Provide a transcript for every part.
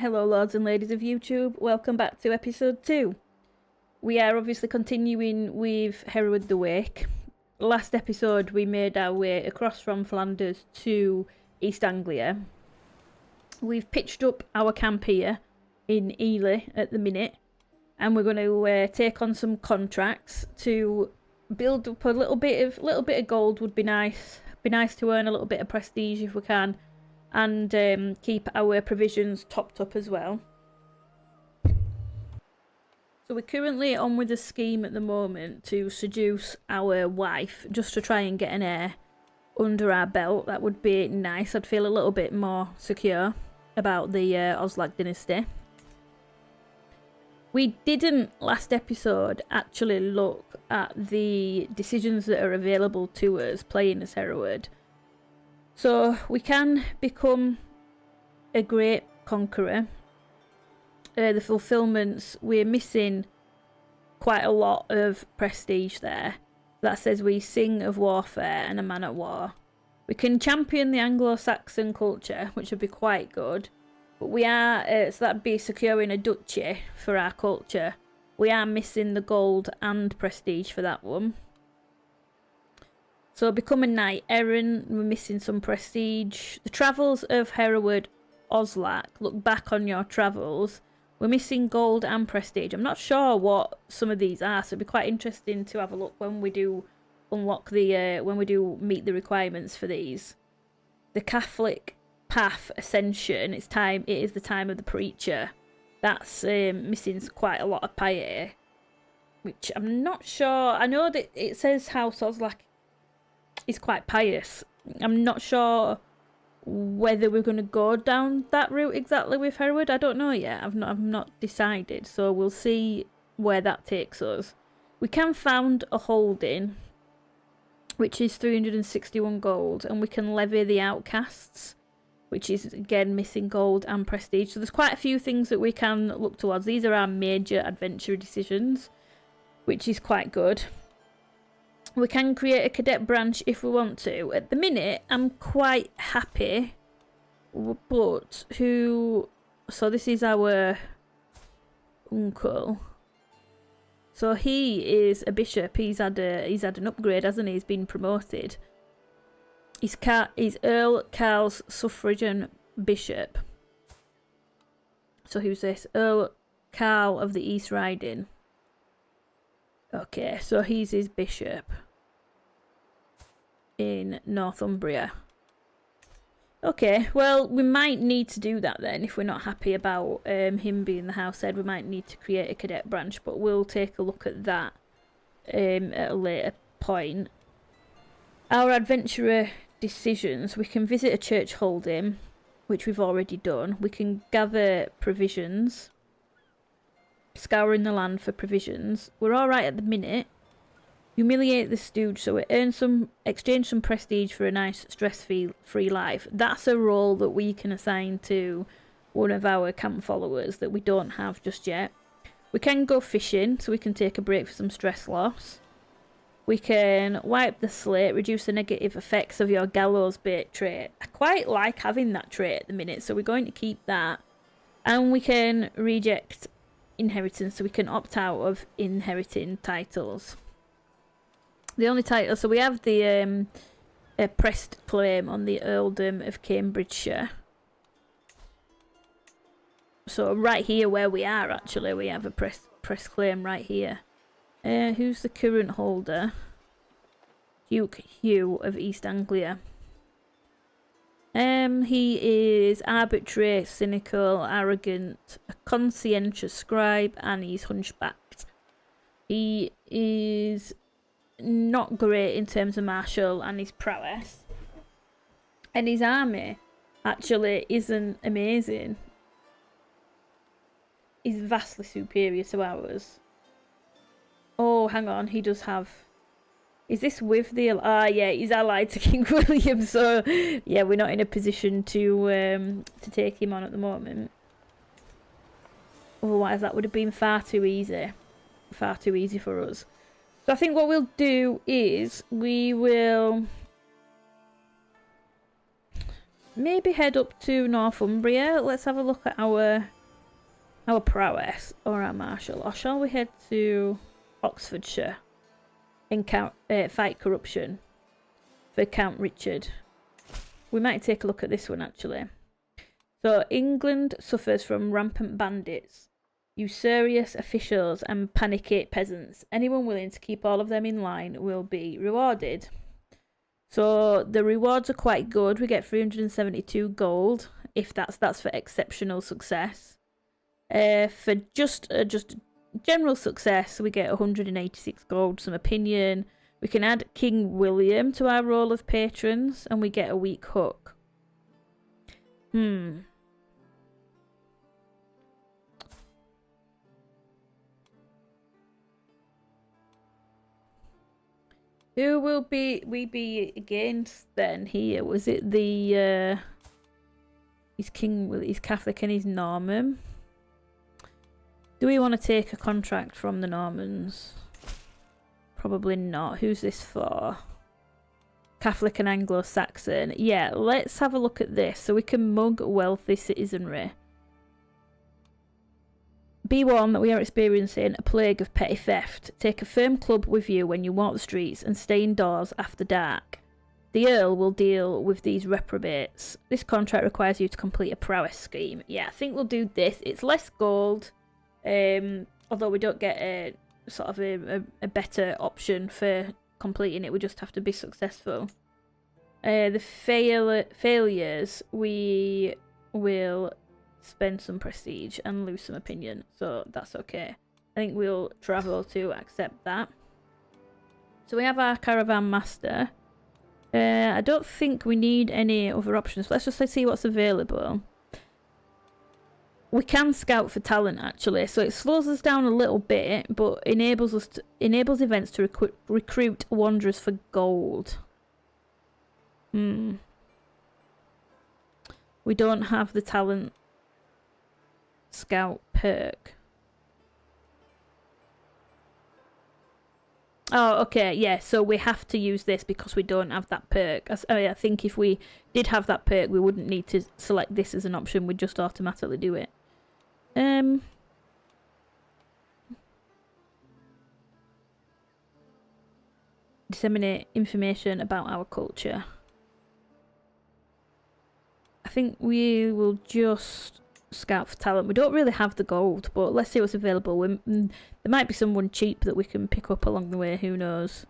Hello lords and ladies of YouTube, welcome back to episode 2. We are obviously continuing with Hereweard the Wake. Last episode we made our way across from Flanders to East Anglia. We've pitched up our camp here in Ely at the minute, and we're going to take on some contracts to build up a little bit of gold. Would be nice. Be nice to earn a little bit of prestige if we can. And keep our provisions topped up as well. So we're currently on with a scheme at the moment to seduce our wife, just to try and get an heir under our belt. That would be nice. I'd feel a little bit more secure about the Oslac dynasty. We didn't last episode actually look at the decisions that are available to us playing as Hereweard. So we can become a great conqueror. The fulfillments, we're missing quite a lot of prestige there. That says we sing of warfare and a man at war. We can champion the Anglo-Saxon culture, which would be quite good. But we are, so that'd be securing a duchy for our culture. We are missing the gold and prestige for that one. So become a knight errant, we're missing some prestige. The travels of Hereweard Oslac, look back on your travels. We're missing gold and prestige. I'm not sure what some of these are, so it'd be quite interesting to have a look when we do unlock the, when we do meet the requirements for these. The Catholic Path Ascension, it is the time of the preacher. That's missing quite a lot of piety, which I'm not sure. I know that it says House Oslac is quite pious. I'm not sure whether we're going to go down that route exactly with Hereweard. I don't know yet. I've not decided, so we'll see where that takes us. We can found a holding, which is 361 gold, and we can levy the outcasts, which is again missing gold and prestige. So there's quite a few things that we can look towards. These are our major adventure decisions, which is quite good. We can create a cadet branch if we want to. At the minute, I'm quite happy. But who... So this is our uncle. So he is a bishop. He's had an upgrade, hasn't he? He's been promoted. He's Earl Carl's suffragan bishop. So who's this? Earl Carl of the East Riding. Okay, so he's his bishop in Northumbria. Okay, well, we might need to do that then if we're not happy about him being the house head. We might need to create a cadet branch, but we'll take a look at that at a later point. Our adventurer decisions, we can visit a church holding, which we've already done. We can gather provisions. Scouring the land for provisions. We're alright at the minute. Humiliate the stooge, so we earn exchange some prestige for a nice stress-free life. That's a role that we can assign to one of our camp followers that we don't have just yet. We can go fishing, so we can take a break for some stress loss. We can wipe the slate, reduce the negative effects of your gallows bait trait. I quite like having that trait at the minute, so we're going to keep that. And we can reject inheritance, so we can opt out of inheriting titles. The only title, so we have the pressed claim on the earldom of Cambridgeshire. So right here where we are, actually, we have a press claim right here. Who's the current holder? Duke Hugh of East Anglia. He is arbitrary, cynical, arrogant, a conscientious scribe, and he's hunchbacked. He is not great in terms of martial and his prowess. And his army actually isn't amazing. He's vastly superior to ours. Oh, hang on, he does have... Is this with the... yeah, he's allied to King William, so... Yeah, we're not in a position to take him on at the moment. Otherwise, that would have been far too easy. Far too easy for us. So I think what we'll do is... We will... maybe head up to Northumbria. Let's have a look at our prowess or our martial. Or shall we head to Oxfordshire and fight corruption for Count Richard? We might take a look at this one actually. So England suffers from rampant bandits, usurious officials and panicky peasants. Anyone willing to keep all of them in line will be rewarded. So the rewards are quite good. We get 372 gold if that's for exceptional success. For just general success, we get 186 gold, some opinion. We can add King William to our roll of patrons, and we get a weak hook. Who will we be against then here? Was it the he's Catholic and he's Norman. Do we want to take a contract from the Normans? Probably not. Who's this for? Catholic and Anglo-Saxon. Yeah, let's have a look at this. So we can mug wealthy citizenry. Be warned that we are experiencing a plague of petty theft. Take a firm club with you when you walk the streets and stay indoors after dark. The Earl will deal with these reprobates. This contract requires you to complete a prowess scheme. Yeah, I think we'll do this. It's less gold. Although we don't get a sort of a better option for completing it, we just have to be successful. The failures, we will spend some prestige and lose some opinion, so that's okay. I think we'll travel to accept that. So we have our caravan master. I don't think we need any other options. Let's just see what's available. We can scout for talent actually, so it slows us down a little bit, but enables events to recruit wanderers for gold. We don't have the talent scout perk. Oh, okay, yeah, so we have to use this because we don't have that perk. I think if we did have that perk, we wouldn't need to select this as an option, we'd just automatically do it. Disseminate information about our culture. I think we will just scout for talent. We don't really have the gold, but let's see what's available. There might be someone cheap that we can pick up along the way, who knows.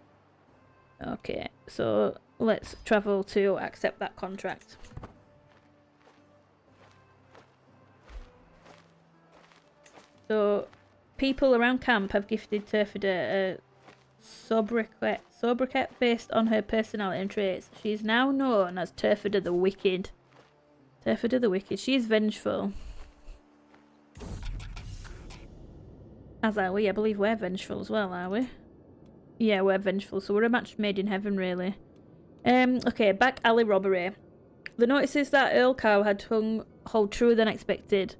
Okay, so let's travel to accept that contract. So, people around camp have gifted Turfida a sobriquet based on her personality and traits. She is now known as Turfida the Wicked. Turfida the Wicked. She is vengeful. As are we. I believe we're vengeful as well, are we? Yeah, we're vengeful. So we're a match made in heaven, really. Okay, back alley robbery. The notices that Earl Cow had hold truer than expected.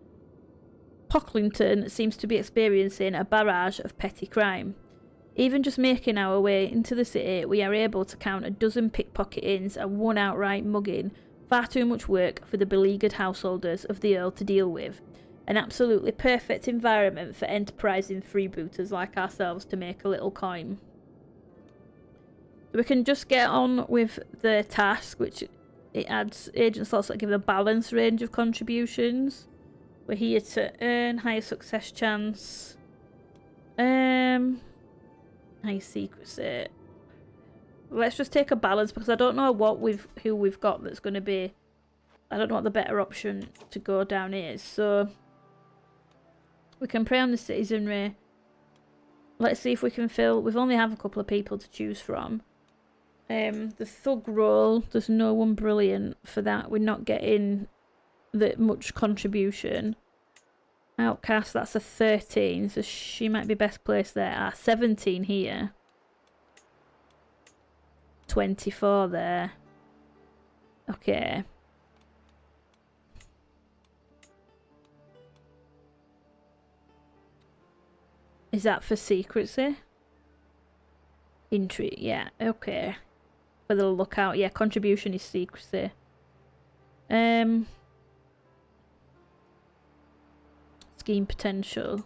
Pocklington seems to be experiencing a barrage of petty crime. Even just making our way into the city, we are able to count a dozen pickpocketings and one outright mugging. Far too much work for the beleaguered householders of the Earl to deal with. An absolutely perfect environment for enterprising freebooters like ourselves to make a little coin. We can just get on with the task, which it adds agent slots that give a balanced range of contributions. We're here to earn higher success chance. High secrecy. Let's just take a balance because I don't know who we've got that's going to be. I don't know what the better option to go down is. So we can prey on the citizenry. Let's see if we can fill. We've only have a couple of people to choose from. The thug role. There's no one brilliant for that. We're not getting that much contribution. Outcast, that's a 13, so she might be best placed there. 17 here. 24 there. Okay. Is that for secrecy? Intrigue, yeah, okay. For the lookout, yeah, contribution is secrecy. Scheme potential.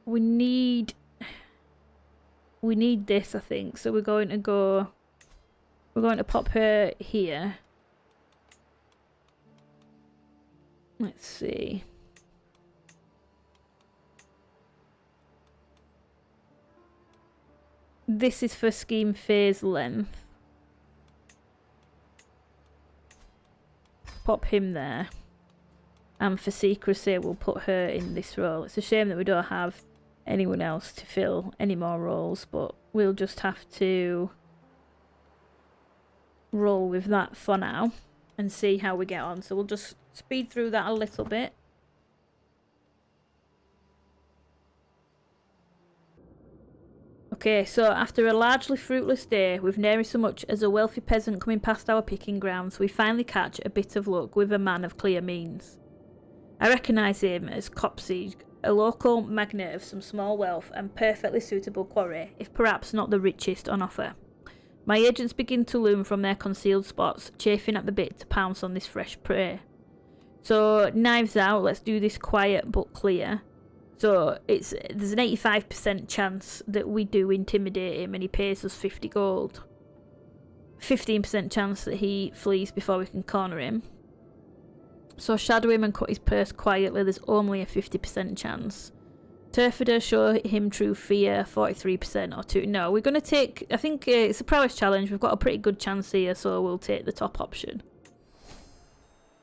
We need this, I think. So we're going to pop her here. Let's see. This is for scheme phase length. Pop him there. And for secrecy, we'll put her in this role. It's a shame that we don't have anyone else to fill any more roles, but we'll just have to roll with that for now and see how we get on. So we'll just speed through that a little bit. Okay, so after a largely fruitless day, with nary so much as a wealthy peasant coming past our picking grounds, we finally catch a bit of luck with a man of clear means. I recognise him as Copsey, a local magnate of some small wealth and perfectly suitable quarry, if perhaps not the richest on offer. My agents begin to loom from their concealed spots, chafing at the bit to pounce on this fresh prey. So, knives out, let's do this quiet but clear. So, there's an 85% chance that we do intimidate him and he pays us 50 gold. 15% chance that he flees before we can corner him. So shadow him and cut his purse quietly, there's only a 50% chance. Turfider, show him true fear, 43% or 2. No, we're going to take, I think it's a prowess challenge, we've got a pretty good chance here, so we'll take the top option.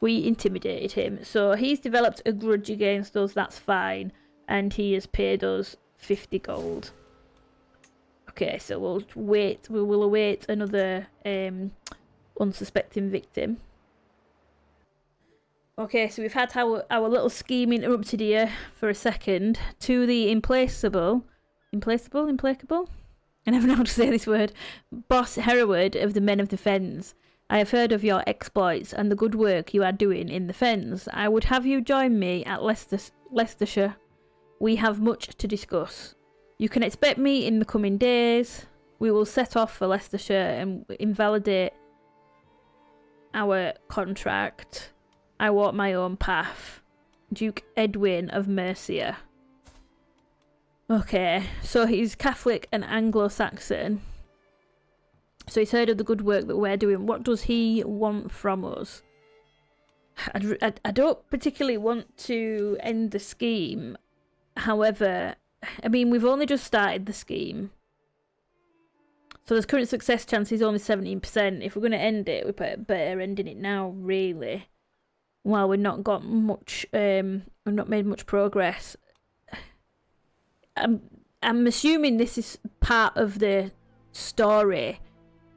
We intimidated him, so he's developed a grudge against us, that's fine, and he has paid us 50 gold. Okay, so we'll await another unsuspecting victim. Okay, so we've had our little scheme interrupted here for a second. To the implacable? I never know how to say this word. Boss Hereweard of the Men of the Fens. I have heard of your exploits and the good work you are doing in the Fens. I would have you join me at Leicestershire. We have much to discuss. You can expect me in the coming days. We will set off for Leicestershire and invalidate our contract. I walk my own path. Duke Edwin of Mercia. Okay, so he's Catholic and Anglo-Saxon. So he's heard of the good work that we're doing. What does he want from us? I don't particularly want to end the scheme. However, I mean, we've only just started the scheme. So the current success chance is only 17%. If we're going to end it, we're better ending it now, really. While we've not got much, we've not made much progress. I'm assuming this is part of the story.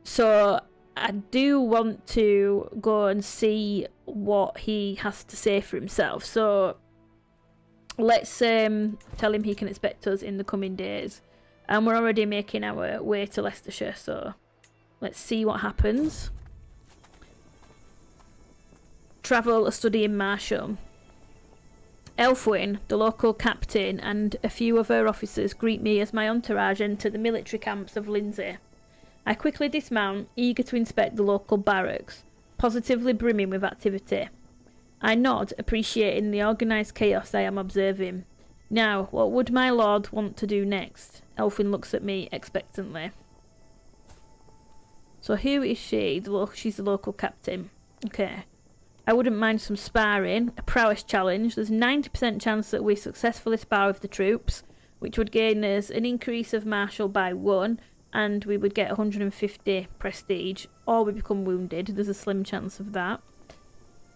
So I do want to go and see what he has to say for himself. So let's tell him he can expect us in the coming days. And we're already making our way to Leicestershire, so let's see what happens. Travel, a study in Marsham. Elfwin, the local captain, and a few of her officers greet me as my entourage enter the military camps of Lindsay. I quickly dismount, eager to inspect the local barracks, positively brimming with activity. I nod, appreciating the organised chaos I am observing. Now, what would my lord want to do next? Elfwin looks at me expectantly. So who is she? She's the local captain. Okay. I wouldn't mind some sparring, a prowess challenge. There's 90% chance that we successfully spar with the troops, which would gain us an increase of martial by 1, and we would get 150 prestige, or we become wounded. There's a slim chance of that.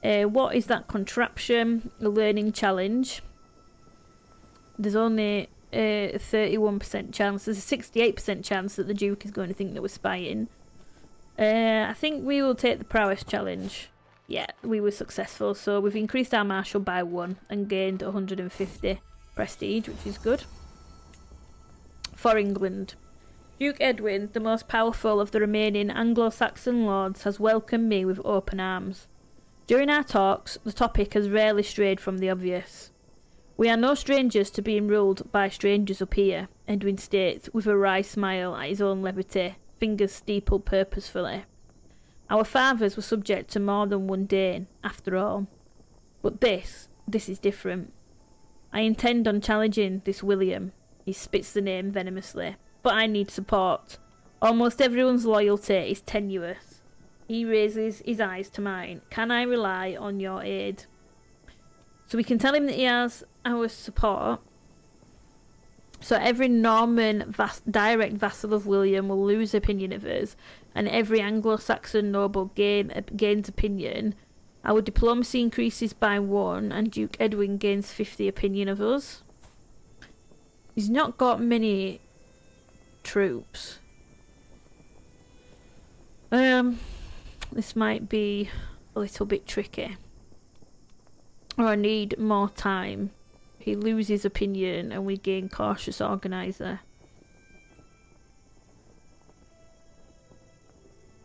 What is that contraption? A learning challenge. There's only a 31% chance. There's a 68% chance that the Duke is going to think that we're spying. I think we will take the prowess challenge. Yeah, we were successful, so we've increased our martial by 1 and gained 150 prestige, which is good. For England. Duke Edwin, the most powerful of the remaining Anglo-Saxon lords, has welcomed me with open arms. During our talks, the topic has rarely strayed from the obvious. We are no strangers to being ruled by strangers up here, Edwin states with a wry smile at his own levity, fingers steepled purposefully. Our fathers were subject to more than one Dane, after all. But this is different. I intend on challenging this William. He spits the name venomously. But I need support. Almost everyone's loyalty is tenuous. He raises his eyes to mine. Can I rely on your aid? So we can tell him that he has our support. So every Norman direct vassal of William will lose opinion of us, and every Anglo-Saxon noble gains opinion. Our diplomacy increases by 1, and Duke Edwin gains 50 opinion of us. He's not got many troops. This might be a little bit tricky. Or I need more time. He loses opinion and we gain cautious organizer.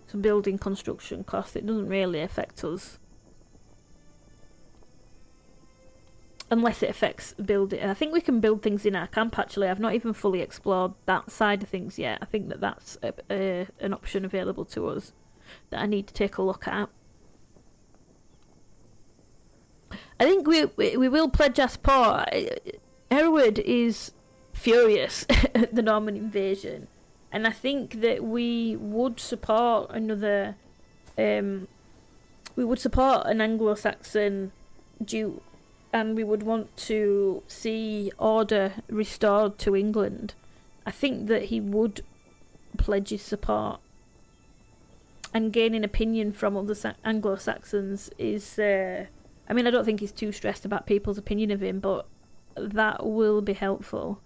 So building construction cost, it doesn't really affect us. Unless it affects building. I think we can build things in our camp actually. I've not even fully explored that side of things yet. I think that that's an option available to us that I need to take a look at. I think we will pledge our support. Hereweard is furious at the Norman invasion, and I think that we would support another. We would support an Anglo-Saxon duke, and we would want to see order restored to England. I think that he would pledge his support, and gaining opinion from other Anglo-Saxons is. I mean, I don't think he's too stressed about people's opinion of him, but that will be helpful.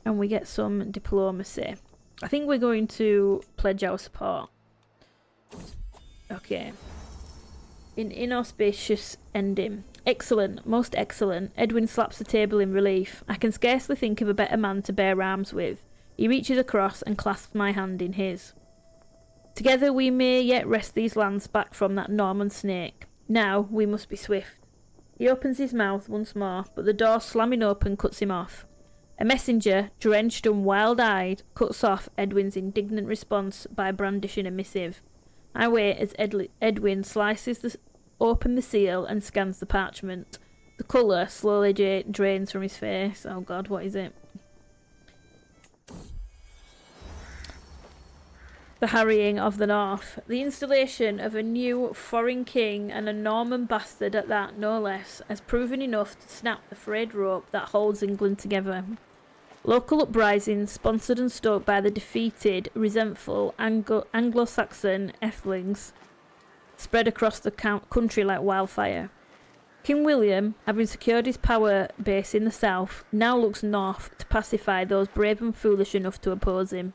And we get some diplomacy. I think we're going to pledge our support. Okay. In inauspicious ending. Excellent, most excellent. Edwin slaps the table in relief. I can scarcely think of a better man to bear arms with. He reaches across and clasps my hand in his. Together we may yet wrest these lands back from that Norman snake. Now we must be swift. He opens his mouth once more, but the door slamming open cuts him off. A messenger, drenched and wild-eyed, cuts off Edwin's indignant response by brandishing a missive. I wait as Edwin slices open the seal and scans the parchment. The colour slowly drains from his face. Oh god, what is it? The harrying of the North. The installation of a new foreign king, and a Norman bastard at that, no less, has proven enough to snap the frayed rope that holds England together. Local uprisings, sponsored and stoked by the defeated, resentful Anglo-Saxon Ethelings, spread across the country like wildfire. King William, having secured his power base in the south, now looks north to pacify those brave and foolish enough to oppose him.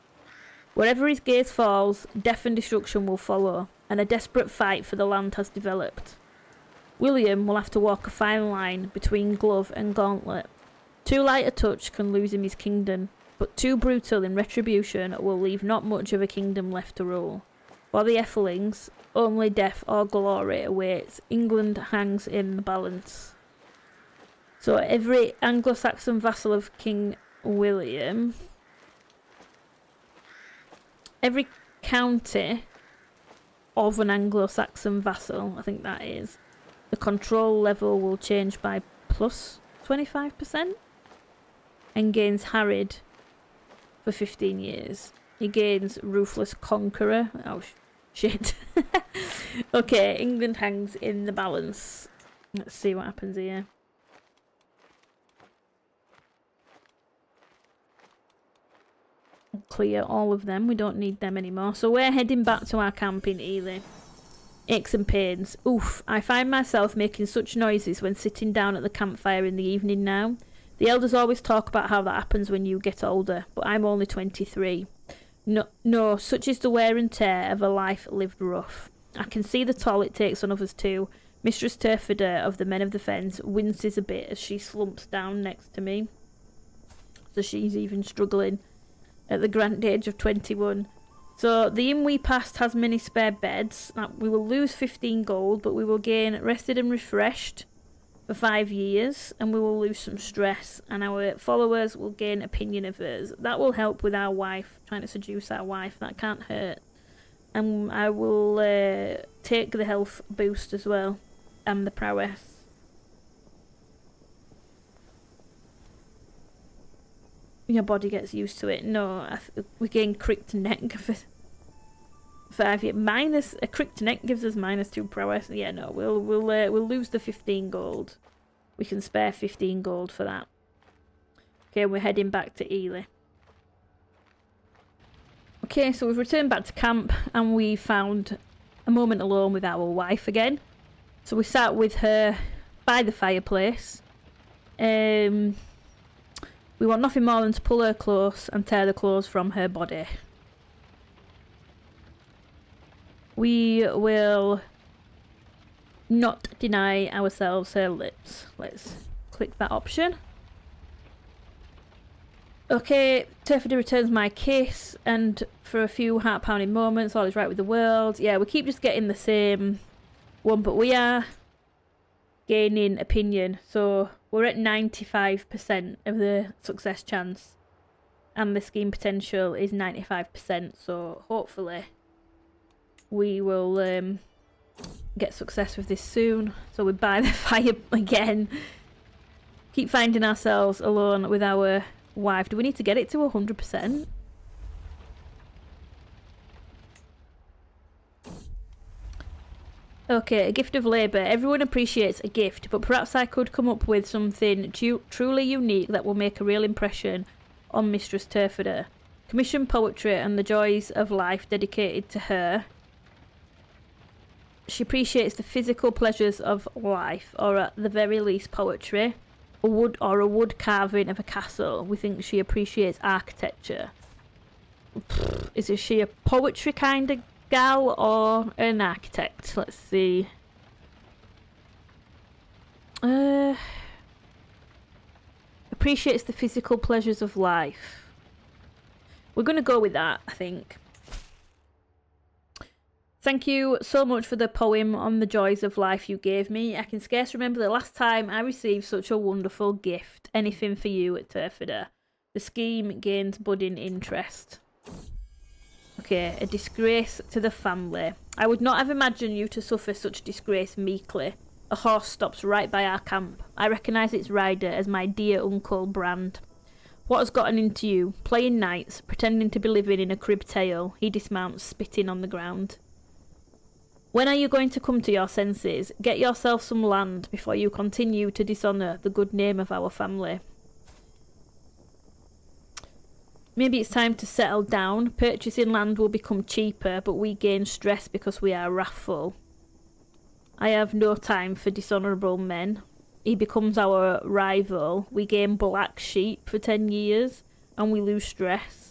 Wherever his gaze falls, death and destruction will follow, and a desperate fight for the land has developed. William will have to walk a fine line between glove and gauntlet. Too light a touch can lose him his kingdom, but too brutal in retribution will leave not much of a kingdom left to rule. For the Ethelings, only death or glory awaits. England hangs in the balance. So every Anglo-Saxon vassal of King William... Every county of an Anglo-Saxon vassal, I think that is, the control level will change by plus 25% and gains harried for 15 years. He gains ruthless conqueror. Oh, shit. Okay, England hangs in the balance. Let's see what happens here. Clear all of them. We don't need them anymore. So we're heading back to our camp in Ely. Aches and pains. Oof. I find myself making such noises when sitting down at the campfire in the evening now. The elders always talk about how that happens when you get older, but I'm only 23. No, such is the wear and tear of a life lived rough. I can see the toll it takes on others too. Mistress Turfida of the Men of the Fens winces a bit as she slumps down next to me. So she's even struggling at the grand age of 21. So the inn we passed has many spare beds. We will lose 15 gold, but we will gain rested and refreshed for 5 years, and we will lose some stress, and our followers will gain opinion of us. That will help with our wife, trying to seduce our wife. That can't hurt. And I will take the health boost as well. And the prowess. Your body gets used to it. No, we gain crick neck for 5. Yeah, minus a crick neck gives us -2 prowess. Yeah, no, we'll lose the 15 gold. We can spare 15 gold for that. Okay, we're heading back to Ely. Okay, so we've returned back to camp and we found a moment alone with our wife again. So we sat with her by the fireplace. We want nothing more than to pull her close and tear the clothes from her body. We will not deny ourselves her lips. Let's click that option. Okay, Turfida returns my kiss, and for a few heart-pounding moments, all is right with the world. Yeah, we keep just getting the same one, but we are gaining opinion. So we're at 95% of the success chance, and the scheme potential is 95%. So hopefully we will get success with this soon. So we buy the fire again. Keep finding ourselves alone with our wife. Do we need to get it to 100%? Okay, a gift of labour. Everyone appreciates a gift, but perhaps I could come up with something truly unique that will make a real impression on Mistress Turfida. Commission poetry and the joys of life dedicated to her. She appreciates the physical pleasures of life, or at the very least poetry. A wood carving of a castle. We think she appreciates architecture. Is she a poetry kind of gal or an architect? Let's see. Appreciates the physical pleasures of life. We're going to go with that, I think. Thank you so much for the poem on the joys of life you gave me. I can scarce remember the last time I received such a wonderful gift. Anything for you at Turfida. The scheme gains budding interest. Okay, a disgrace to the family. I would not have imagined you to suffer such disgrace meekly. A horse stops right by our camp. I recognise its rider as my dear Uncle Brand. What has gotten into you? Playing knights, pretending to be living in a crib tale. He dismounts, spitting on the ground. When are you going to come to your senses? Get yourself some land before you continue to dishonour the good name of our family. Maybe it's time to settle down. Purchasing land will become cheaper, but we gain stress because we are wrathful. I have no time for dishonourable men. He becomes our rival. We gain black sheep for 10 years, and we lose stress.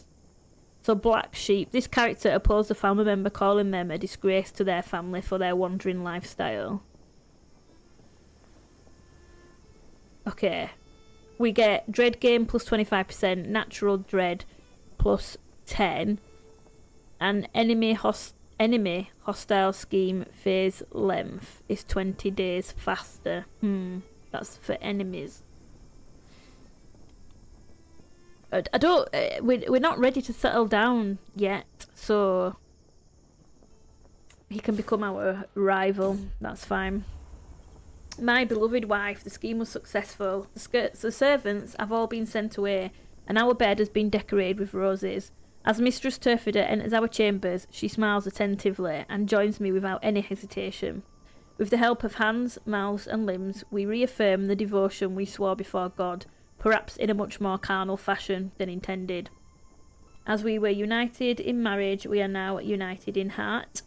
So black sheep. This character opposed a family member, calling them a disgrace to their family for their wandering lifestyle. Okay. We get dread gain plus 25%, natural dread plus 10, and enemy hostile scheme phase length is 20 days faster. That's for enemies. I don't. We're not ready to settle down yet, so he can become our rival. That's fine. My beloved wife, the scheme was successful. The servants have all been sent away, and our bed has been decorated with roses. As Mistress Turfida enters our chambers, she smiles attentively and joins me without any hesitation. With the help of hands, mouths, and limbs, we reaffirm the devotion we swore before God, perhaps in a much more carnal fashion than intended. As we were united in marriage, we are now united in heart.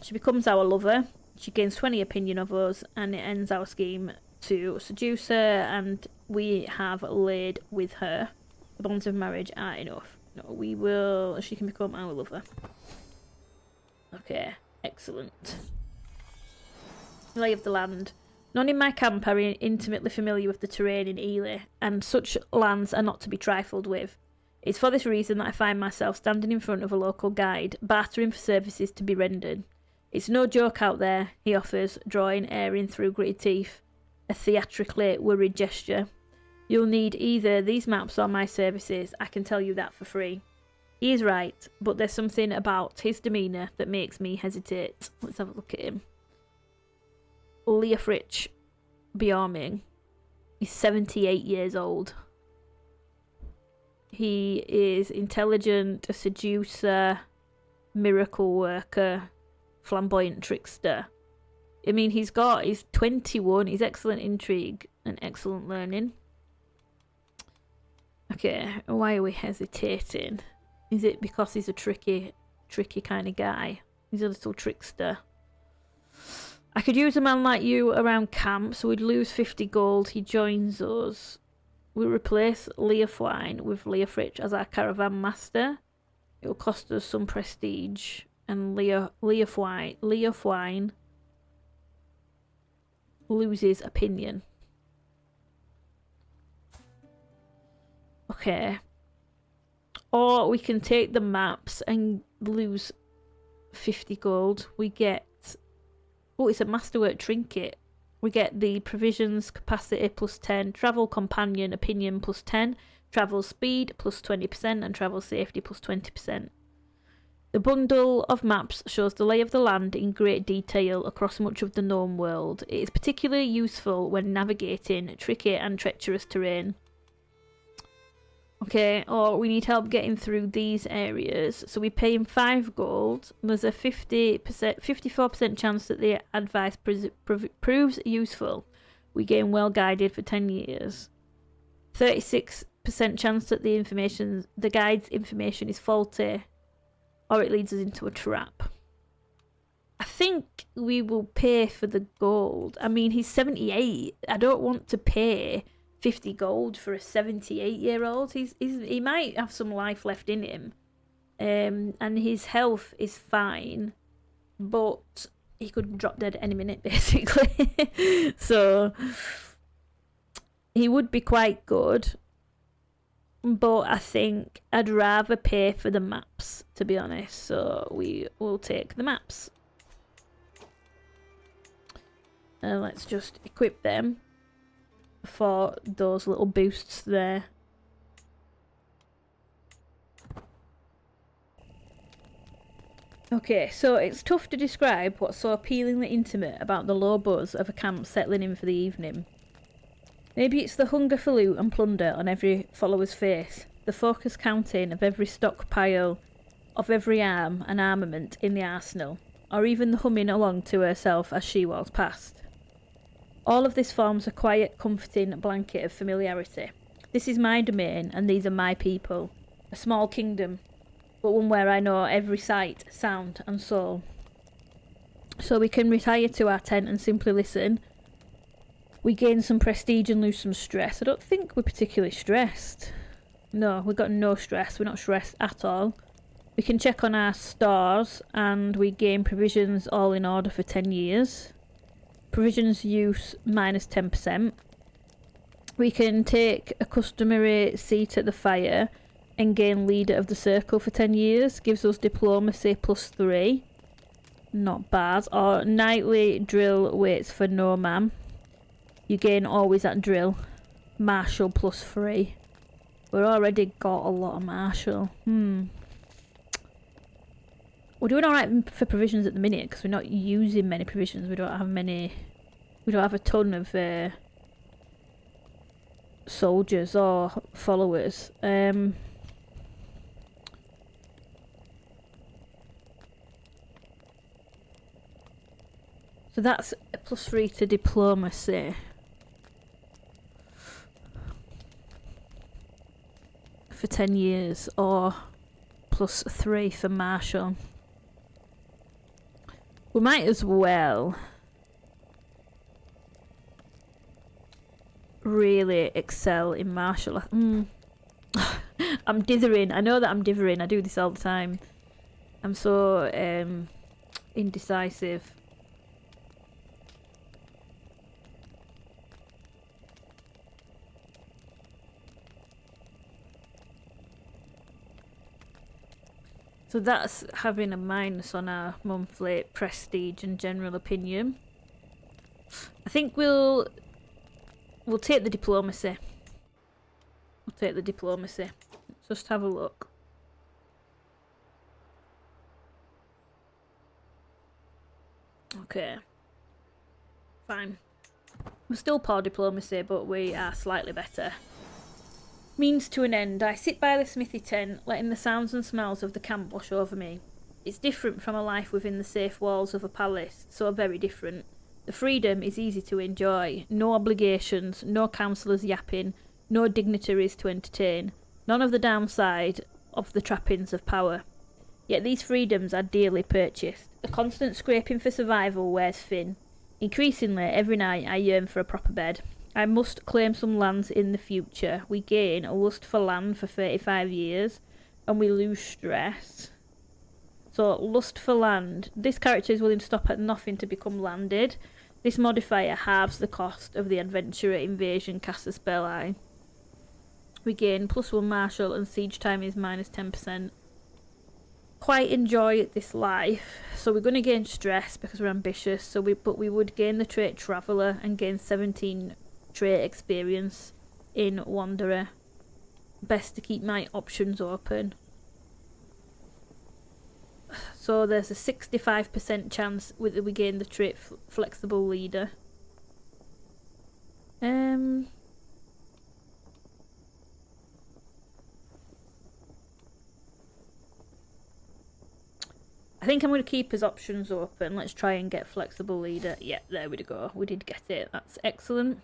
She becomes our lover. She gains 20 opinion of us, and it ends our scheme to seduce her, and we have laid with her. The bonds of marriage are enough. No, we will. She can become our lover. Okay, excellent. Lay of the land. None in my camp are intimately familiar with the terrain in Ely, and such lands are not to be trifled with. It's for this reason that I find myself standing in front of a local guide, bartering for services to be rendered. It's no joke out there, he offers, drawing air in through gritted teeth, a theatrically worried gesture. You'll need either these maps or my services, I can tell you that for free. He is right, but there's something about his demeanour that makes me hesitate. Let's have a look at him. Leofrich Bjarming. He's 78 years old. He is intelligent, a seducer, miracle worker, flamboyant trickster. I mean, he's 21, he's excellent intrigue and excellent learning. Okay, why are we hesitating? Is it because he's a tricky kind of guy? He's a little trickster. I could use a man like you around camp, so we'd lose 50 gold. He joins us. We replace Leofwine with Leofrich as our caravan master. It will cost us some prestige. And Leofwine loses opinion. Okay. Or we can take the maps and lose 50 gold. We get... Oh, it's a masterwork trinket. We get the provisions capacity plus 10, travel companion opinion plus 10, travel speed plus 20%, and travel safety plus 20%. The bundle of maps shows the lay of the land in great detail across much of the known world. It is particularly useful when navigating tricky and treacherous terrain. Okay, or we need help getting through these areas. So we pay him 5 gold. There's a 54% chance that the advice proves useful. We gain well guided for 10 years. 36% chance that the guide's information is faulty, or it leads us into a trap. I think we will pay for the gold. I mean, he's 78. I don't want to pay 50 gold for a 78-year-old. He might have some life left in him, and his health is fine, but he could drop dead any minute, basically. So he would be quite good, but I think I'd rather pay for the maps, to be honest. So we will take the maps. Let's just equip them for those little boosts there. Okay, so it's tough to describe what's so appealingly intimate about the low buzz of a camp settling in for the evening. Maybe it's the hunger for loot and plunder on every follower's face, the focused counting of every stockpile, of every arm and armament in the arsenal, or even the humming along to herself as she walks past. All of this forms a quiet, comforting blanket of familiarity. This is my domain, and these are my people. A small kingdom, but one where I know every sight, sound, and soul. So we can retire to our tent and simply listen. We gain some prestige and lose some stress. I don't think we're particularly stressed. No, we've got no stress. We're not stressed at all. We can check on our stores, and we gain provisions all in order for 10 years. Provisions use minus 10%. We can take a customary seat at the fire and gain leader of the circle for 10 years. Gives us diplomacy plus 3. Not bad. Or nightly drill waits for no man. You gain always at drill. Martial plus 3. We've already got a lot of martial. We're doing alright for provisions at the minute because we're not using many provisions. We don't have a ton of soldiers or followers. So that's a plus 3 to diplomacy. For 10 years, or plus 3 for martial. We might as well really excel in martial. I'm dithering. I know that I'm dithering. I do this all the time. I'm so indecisive. So that's having a minus on our monthly prestige and general opinion. I think we'll take the diplomacy. We'll take the diplomacy. Just have a look. Okay. Fine. We're still poor diplomacy, but we are slightly better. Means to an end. I sit by the smithy tent, letting the sounds and smells of the camp wash over me. It's different from a life within the safe walls of a palace, so very different. The freedom is easy to enjoy. No obligations, no councillors yapping, no dignitaries to entertain. None of the downside of the trappings of power. Yet these freedoms are dearly purchased. The constant scraping for survival wears thin. Increasingly, every night I yearn for a proper bed. I must claim some lands in the future. We gain a lust for land for 35 years, and we lose stress. So, lust for land. This character is willing to stop at nothing to become landed. This modifier halves the cost of the adventurer invasion caster spell eye. We gain +1 martial, and siege time is -10%. Quite enjoy this life, so we're going to gain stress because we're ambitious. But we would gain the trait traveller and gain 17 trait experience in wanderer. Best to keep my options open. So there's a 65% chance that we gain the trait flexible leader. I think I'm going to keep his options open. Let's try and get flexible leader. Yeah, there we go. We did get it. That's excellent.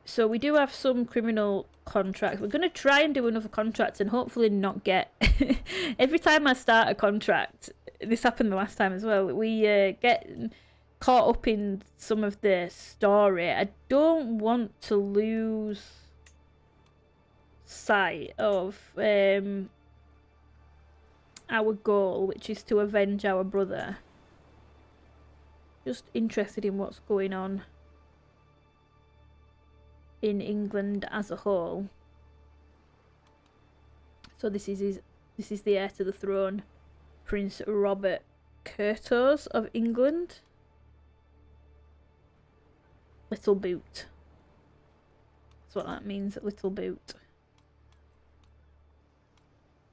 So we do have some criminal contracts. We're going to try and do another contract and hopefully not get... Every time I start a contract, this happened the last time as well, we get caught up in some of the story. I don't want to lose sight of our goal, which is to avenge our brother. Just interested in what's going on in England as a whole. So this is the heir to the throne, Prince Robert Curthose of England. Little boot. That's what that means, little boot.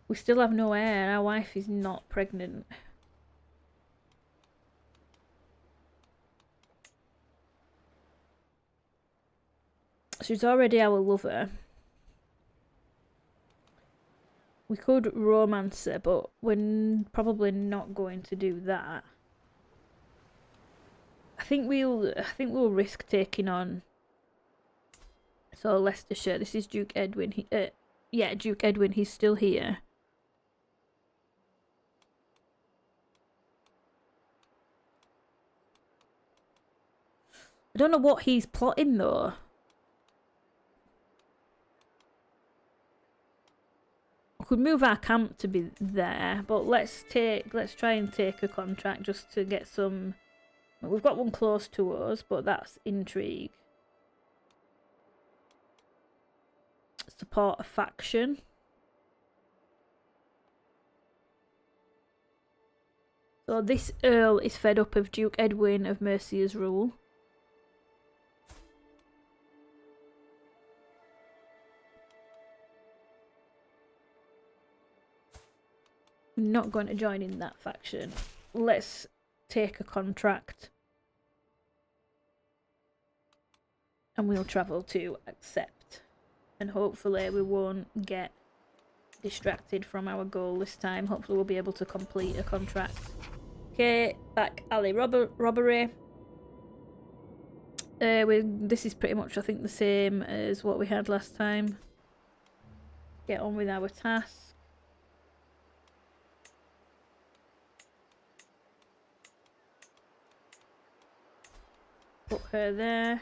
We still have no heir. Our wife is not pregnant. She's already our lover. We could romance her, but we're probably not going to do that. I think we'll risk taking on. So Leicestershire. This is Duke Edwin. Yeah, Duke Edwin. He's still here. I don't know what he's plotting though. We could move our camp to be there, but let's try and take a contract just to get some. We've got one close to us, but that's intrigue. Support a faction. So this Earl is fed up of Duke Edwin of Mercia's rule. I'm not going to join in that faction. Let's take a contract. And we'll travel to accept. And hopefully we won't get distracted from our goal this time. Hopefully we'll be able to complete a contract. Okay, back alley robbery. This is pretty much, I think, the same as what we had last time. Get on with our task. Put her there.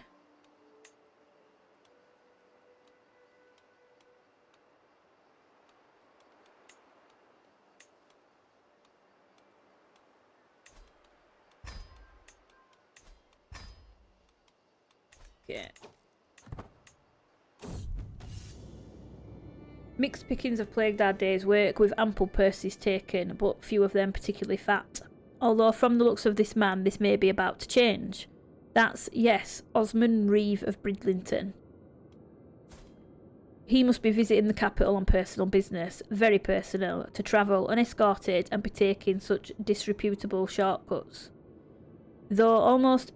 Okay. Mixed pickings have plagued our day's work, with ample purses taken, but few of them particularly fat. Although from the looks of this man, this may be about to change. That's, yes, Osmond Reeve of Bridlington. He must be visiting the capital on personal business, very personal, to travel unescorted and be taking such disreputable shortcuts. Though almost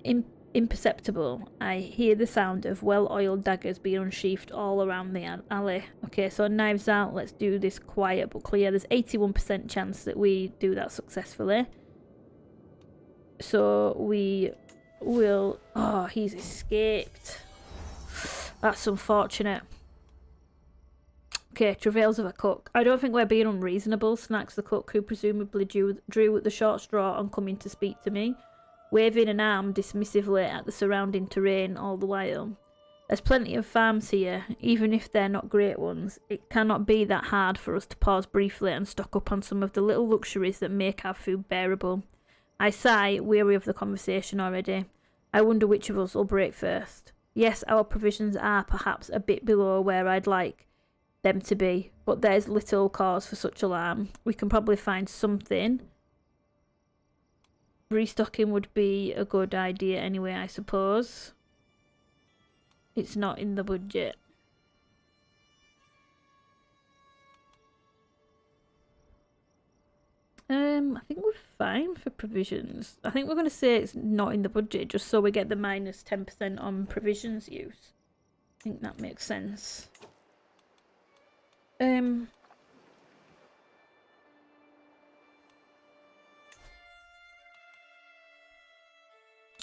imperceptible, I hear the sound of well-oiled daggers being unsheathed all around the alley. Okay, so knives out, let's do this quiet but clear. There's 81% chance that we do that successfully. So we will... Oh, he's escaped. That's unfortunate. Okay, travails of a cook. I don't think we're being unreasonable, snacks the cook, who presumably drew the short straw on coming to speak to me, waving an arm dismissively at the surrounding terrain all the while. There's plenty of farms here, even if they're not great ones. It cannot be that hard for us to pause briefly and stock up on some of the little luxuries that make our food bearable. I sigh, weary of the conversation already. I wonder which of us will break first. Yes, our provisions are perhaps a bit below where I'd like them to be, but there's little cause for such alarm. We can probably find something. Restocking would be a good idea anyway, I suppose. It's not in the budget. I think we're fine for provisions. I think we're going to say it's not in the budget, just so we get the minus 10% on provisions use. I think that makes sense.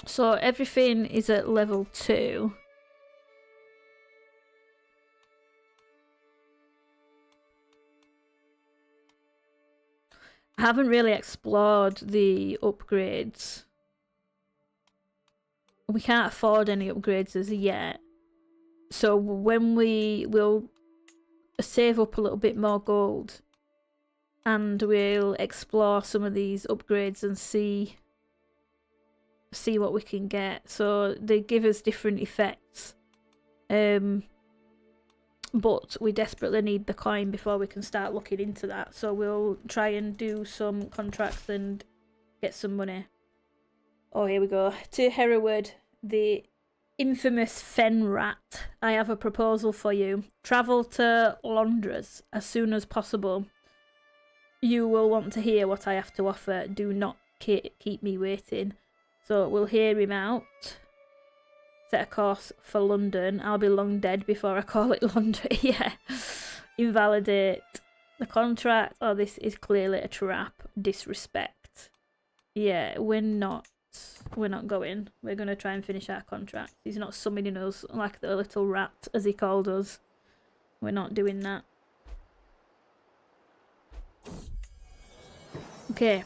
So everything is at level 2. I haven't really explored the upgrades. We can't afford any upgrades as yet. So when we will save up a little bit more gold and we'll explore some of these upgrades and see what we can get. So they give us different effects. But we desperately need the coin before we can start looking into that. So we'll try and do some contracts and get some money. Oh, here we go. To Hereweard, the infamous fen rat. I have a proposal for you. Travel to Flanders as soon as possible. You will want to hear what I have to offer. Do not keep me waiting. So we'll hear him out. Set a course for London. I'll be long dead before I call it laundry. Yeah. Invalidate the contract. Oh, this is clearly a trap. Disrespect. Yeah, we're not going. We're going to try and finish our contract. He's not summoning us like the little rat, as he called us. We're not doing that. Okay.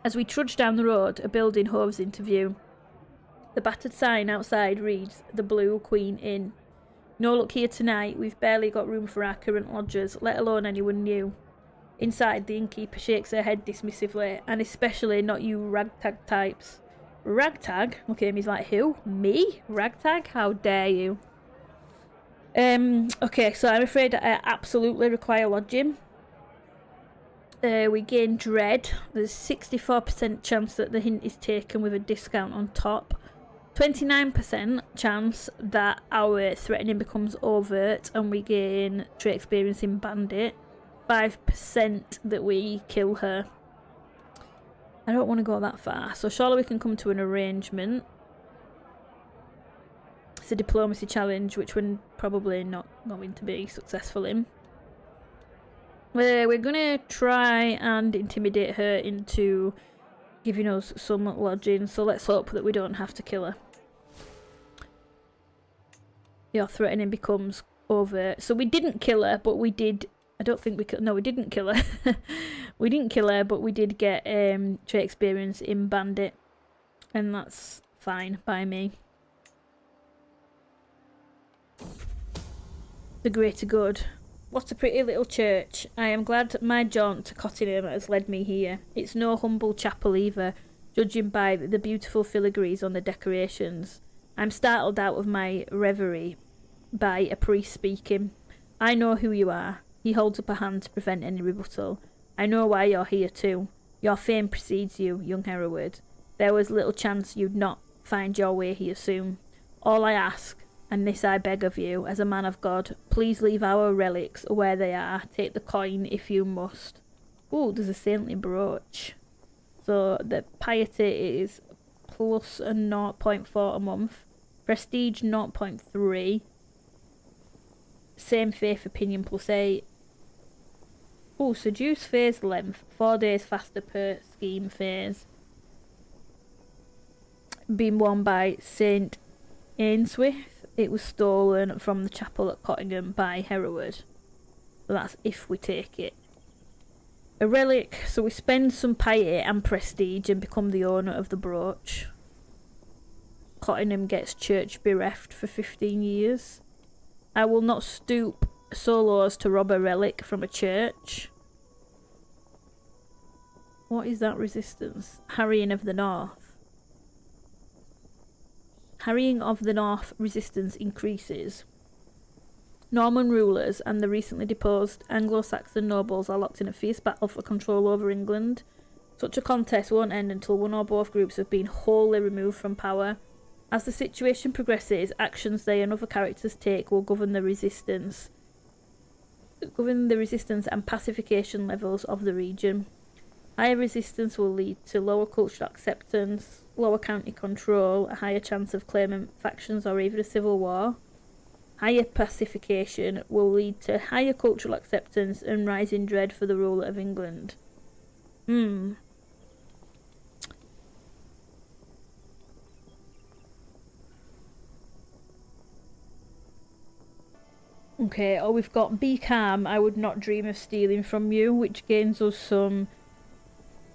As we trudge down the road, a building hoves into view. The battered sign outside reads, The Blue Queen Inn. No luck here tonight. We've barely got room for our current lodgers, let alone anyone new. Inside, the innkeeper shakes her head dismissively, and especially not you ragtag types. Ragtag? Look at him, he's like, who? Me? Ragtag? How dare you? Okay, so I'm afraid I absolutely require lodging. We gain dread. There's 64% chance that the hint is taken with a discount on top. 29% chance that our threatening becomes overt and we gain trait experience in bandit. 5% that we kill her. I don't want to go that far, so surely we can come to an arrangement. It's a diplomacy challenge, which we're probably not going to be successful in. We're going to try and intimidate her into giving us some lodging, so let's hope that we don't have to kill her. Your threatening becomes overt. So we didn't kill her, but we did... I don't think we could... No, we didn't kill her. We didn't kill her, but we did get trait experience in bandit. And that's fine by me. The greater good. What a pretty little church. I am glad my jaunt to Cottingham has led me here. It's no humble chapel either, judging by the beautiful filigrees on the decorations. I'm startled out of my reverie by a priest speaking. I know who you are. He holds up a hand to prevent any rebuttal. I know why you're here too. Your fame precedes you, young Hereweard. There was little chance you'd not find your way here soon. All I ask, And this I beg of you, as a man of God, please leave our relics where they are. Take the coin if you must. Oh, there's a saintly brooch. So the piety is plus a 0.4 a month. Prestige 0.3. Same faith opinion plus 8. Oh, seduce phase length. 4 days faster per scheme phase. Been worn by Saint Ainsworth. It was stolen from the chapel at Cottingham by Hereweard. So that's if we take it. A relic, so we spend some piety and prestige and become the owner of the brooch. Cottingham gets church bereft for 15 years. I will not stoop so low as to rob a relic from a church. What is that resistance? Harrying of the North. Harrying of the North resistance increases. Norman rulers and the recently deposed Anglo-Saxon nobles are locked in a fierce battle for control over England. Such a contest won't end until one or both groups have been wholly removed from power. As the situation progresses, actions they and other characters take will govern the resistance and pacification levels of the region. Higher resistance will lead to lower cultural acceptance, lower county control, a higher chance of claimant factions or even a civil war. Higher pacification will lead to higher cultural acceptance and rising dread for the ruler of England. Okay, we've got Be Calm, I would not dream of stealing from you, which gains us some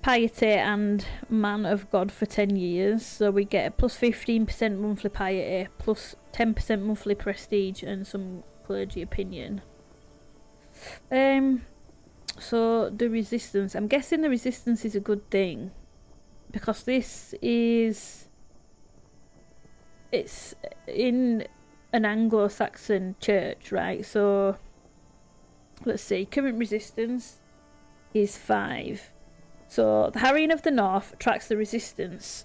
piety and man of God for 10 years. So we get a plus 15% monthly piety, plus 10% monthly prestige and some clergy opinion. So the resistance, I'm guessing the resistance is a good thing, because this is, it's in an Anglo-Saxon church, right? So let's see, current resistance is 5. So the Harrying of the North tracks the resistance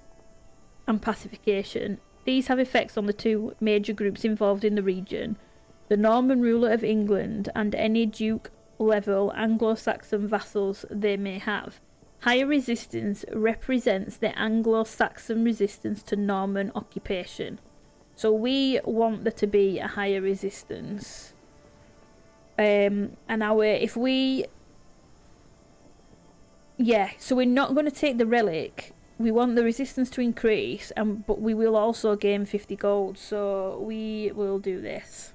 and pacification. These have effects on the two major groups involved in the region, the Norman ruler of England and any duke-level Anglo-Saxon vassals they may have. Higher resistance represents the Anglo-Saxon resistance to Norman occupation. So we want there to be a higher resistance. And if we... Yeah, so we're not going to take the relic. We want the resistance to increase, but we will also gain 50 gold. So we will do this.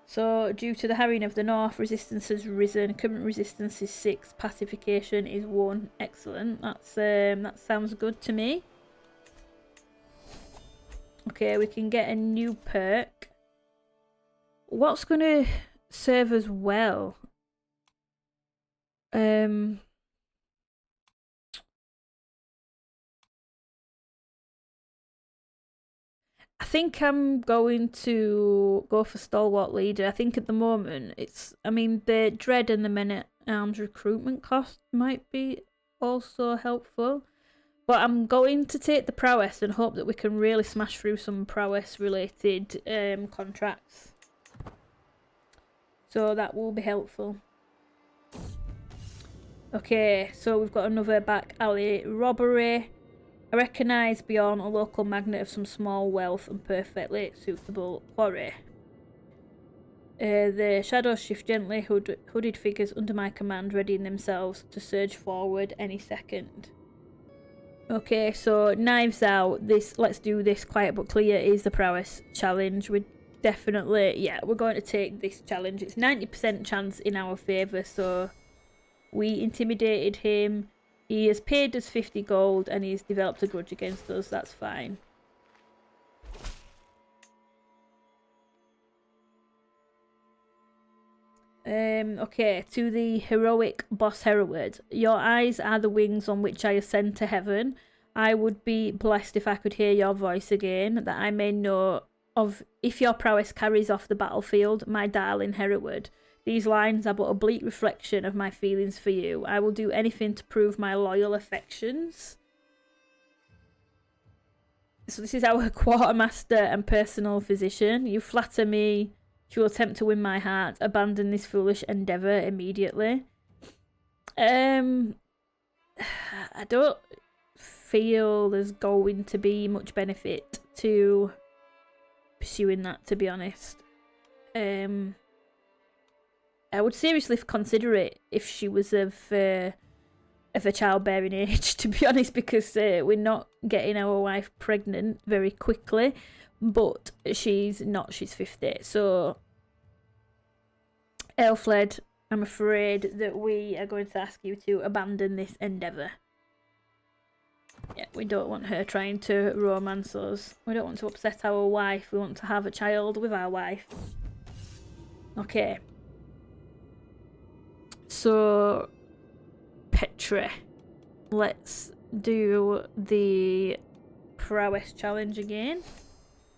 So due to the Harrying of the North, resistance has risen. Current resistance is 6. Pacification is 1. Excellent. That sounds good to me. Okay, we can get a new perk. What's going to serve us well? I think I'm going to go for Stalwart Leader. I think at the moment it's, I mean, the Dread and the Men-at-Arms recruitment cost might be also helpful. But I'm going to take the Prowess and hope that we can really smash through some Prowess related contracts. So that will be helpful. Okay, so we've got another back alley robbery. I recognise beyond a local magnet of some small wealth and perfectly suitable quarry. The shadows shift gently, hooded figures under my command readying themselves to surge forward any second. Okay, so Knives Out, let's do this. Quiet but Clear is the Prowess challenge. We're definitely, yeah, we're going to take this challenge. It's 90% chance in our favour, so we intimidated him. He has paid us 50 gold and he's developed a grudge against us. That's fine. Okay, to the heroic boss Hereweard. Your eyes are the wings on which I ascend to heaven. I would be blessed if I could hear your voice again, that I may know of if your prowess carries off the battlefield, my darling Hereweard. These lines are but a bleak reflection of my feelings for you. I will do anything to prove my loyal affections. So this is our quartermaster and personal physician. You flatter me. She will attempt to win my heart. Abandon this foolish endeavour immediately. I don't feel there's going to be much benefit to pursuing that, to be honest. I would seriously consider it if she was of a childbearing age, to be honest, because we're not getting our wife pregnant very quickly, but she's not, she's 50. So, Elfled, I'm afraid that we are going to ask you to abandon this endeavour. Yeah, we don't want her trying to romance us. We don't want to upset our wife. We want to have a child with our wife. Okay. So, Petre, let's do the prowess challenge again.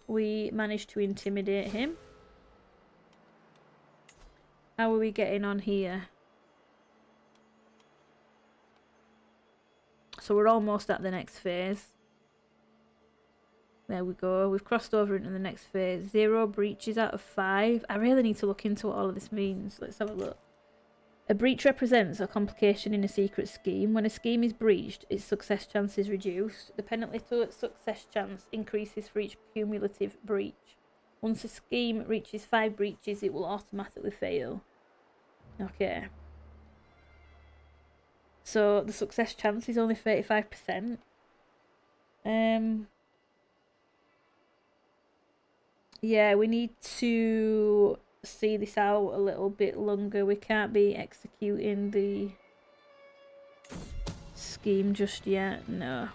We managed to intimidate him. How are we getting on here? So we're almost at the next phase. There we go. We've crossed over into the next phase. 0 breaches out of 5. I really need to look into what all of this means. Let's have a look. A breach represents a complication in a secret scheme. When a scheme is breached, its success chance is reduced. The penalty to success chance increases for each cumulative breach. Once a scheme reaches 5 breaches, it will automatically fail. Okay. So the success chance is only 35%. Yeah, we need to see this out a little bit longer. We can't be executing the scheme just yet. No.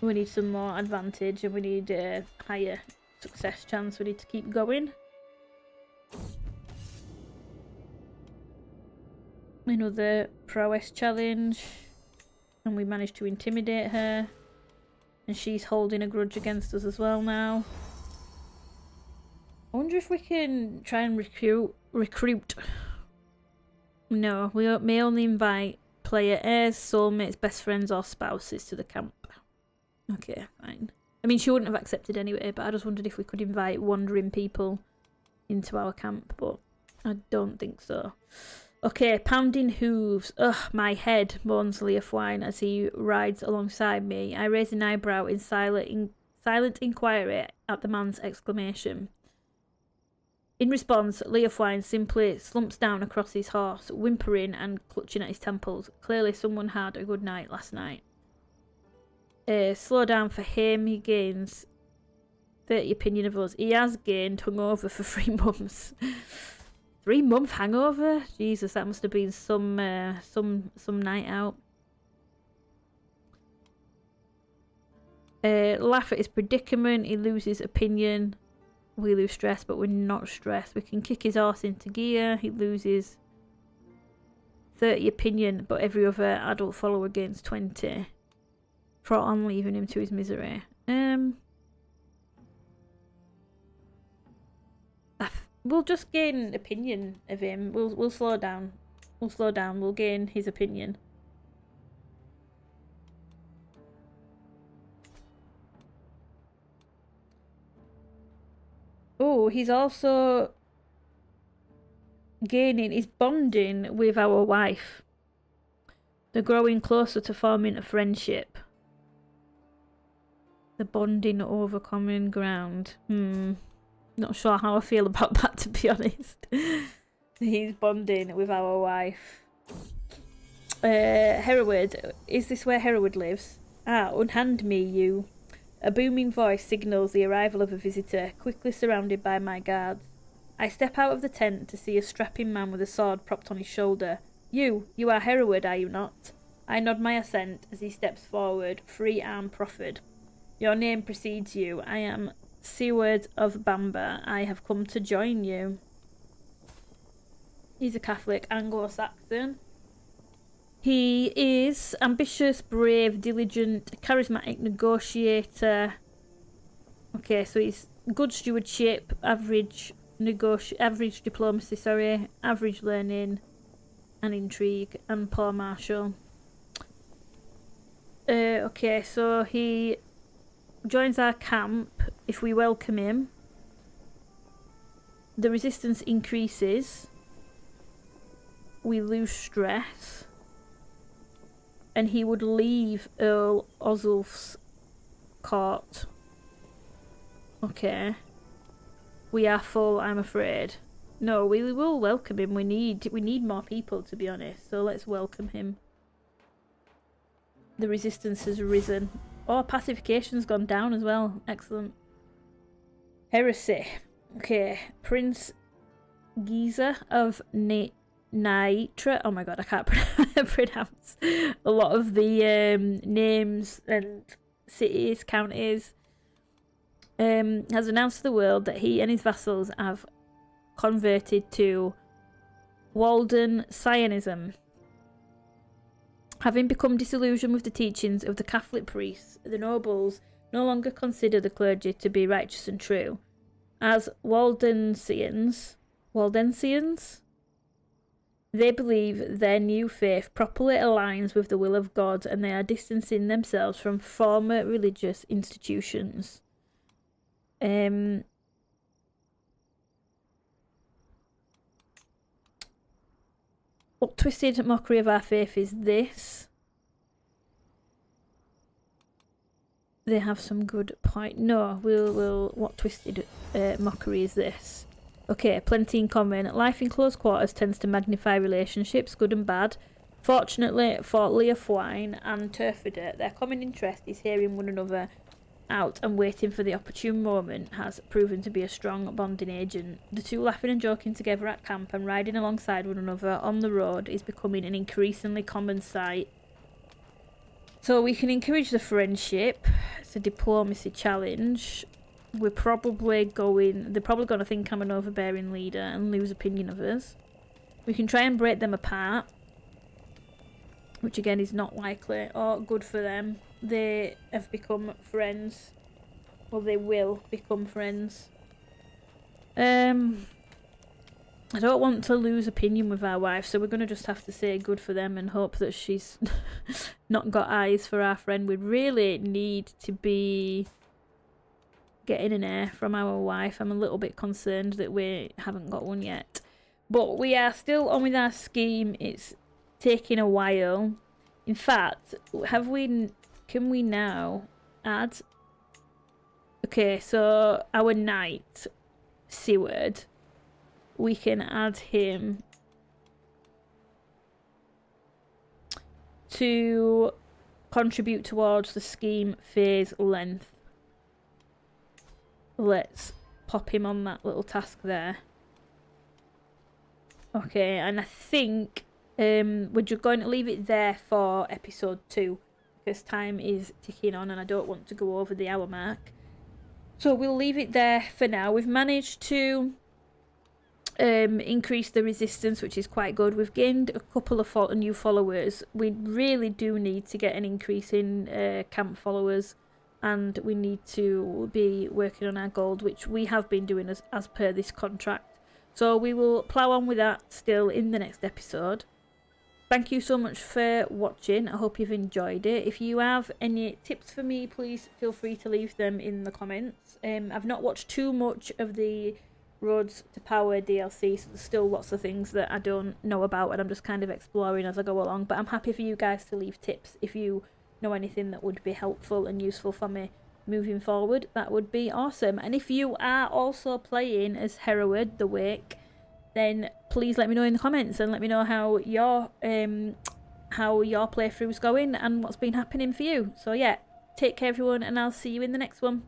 We need some more advantage and we need a higher success chance. We need to keep going. Another prowess challenge. And we managed to intimidate her. And she's holding a grudge against us as well now. I wonder if we can try and recruit. No, we may only invite player heirs, soulmates, best friends or spouses to the camp. Okay, fine. I mean, she wouldn't have accepted anyway, but I just wondered if we could invite wandering people into our camp, but I don't think so. Okay, pounding hooves. Ugh, my head, moans Leofwine as he rides alongside me. I raise an eyebrow in silent inquiry at the man's exclamation. In response, Leofwine simply slumps down across his horse, whimpering and clutching at his temples. Clearly someone had a good night last night. Slow down for him. He gains 30 opinion of us. He has gained hungover for 3 months. 3-month hangover? Jesus, that must have been some night out. Laugh at his predicament. He loses opinion. We lose stress, but we're not stressed. We can kick his arse into gear. He loses 30 opinion, but every other adult follower gains 20. Trot on, leaving him to his misery. We'll just gain opinion of him. We'll slow down. We'll slow down. We'll gain his opinion. Oh, he's also gaining, he's bonding with our wife. They're growing closer to forming a friendship. The bonding over common ground. Not sure how I feel about that, to be honest. He's bonding with our wife. Hereweard. Is this where Hereweard lives? Ah, unhand me, you. A booming voice signals the arrival of a visitor, quickly surrounded by my guards. I step out of the tent to see a strapping man with a sword propped on his shoulder. You are Hereweard, are you not? I nod my assent as he steps forward, free arm proffered. Your name precedes you. I am Seaward of Bamba. I have come to join you. He's a Catholic Anglo-Saxon. He is ambitious, brave, diligent, charismatic negotiator. Okay, so he's good stewardship, average diplomacy, average learning and intrigue, and poor martial. Okay, so he joins our camp if we welcome him. The resistance increases. We lose stress. And he would leave Earl Oslac's court. Okay. We are full, I'm afraid. No, we will welcome him. We need more people, to be honest. So let's welcome him. The resistance has risen. Oh, pacification's gone down as well. Excellent. Heresy. Okay. Prince Giza of Nitra. Oh my god, I can't pronounce a lot of the names and cities, counties. Has announced to the world that he and his vassals have converted to Waldensianism. Having become disillusioned with the teachings of the Catholic priests, the nobles no longer consider the clergy to be righteous and true. As Waldensians, they believe their new faith properly aligns with the will of God, and they are distancing themselves from former religious institutions. What twisted mockery of our faith is this? They have some good point. No, what twisted mockery is this? Okay, plenty in common. Life in close quarters tends to magnify relationships, good and bad. Fortunately for Leofwine and Turfida, their common interest is hearing one another out, and waiting for the opportune moment has proven to be a strong bonding agent. The two laughing and joking together at camp and riding alongside one another on the road is becoming an increasingly common sight. So we can encourage the friendship. It's a diplomacy challenge. They're probably going to think I'm an overbearing leader and lose opinion of us. We can try and break them apart, which again is not likely or good for them. They have become friends. Well, they will become friends. I don't want to lose opinion with our wife, so we're going to just have to say good for them and hope that she's not got eyes for our friend. We really need to be getting an heir from our wife. I'm a little bit concerned that we haven't got one yet. But we are still on with our scheme. It's taking a while. In fact, can we now add? Okay, so our knight, Seward, we can add him to contribute towards the scheme phase length. Let's pop him on that little task there. Okay, and I think we're just going to leave it there for episode 2 because time is ticking on and I don't want to go over the hour mark. So we'll leave it there for now. We've managed to increase the resistance, which is quite good. We've gained a couple of new followers. We really do need to get an increase in camp followers, and we need to be working on our gold, which we have been doing as per this contract. So we will plough on with that still in the next episode. Thank you so much for watching. I hope you've enjoyed it. If you have any tips for me, please feel free to leave them in the comments. I've not watched too much of the Roads to Power DLC, so there's still lots of things that I don't know about and I'm just kind of exploring as I go along. But I'm happy for you guys to leave tips if you know anything that would be helpful and useful for me moving forward. That would be awesome. And if you are also playing as Hereweard the Wake, then please let me know in the comments and let me know how your playthrough's going and what's been happening for you. So yeah, take care everyone, and I'll see you in the next one.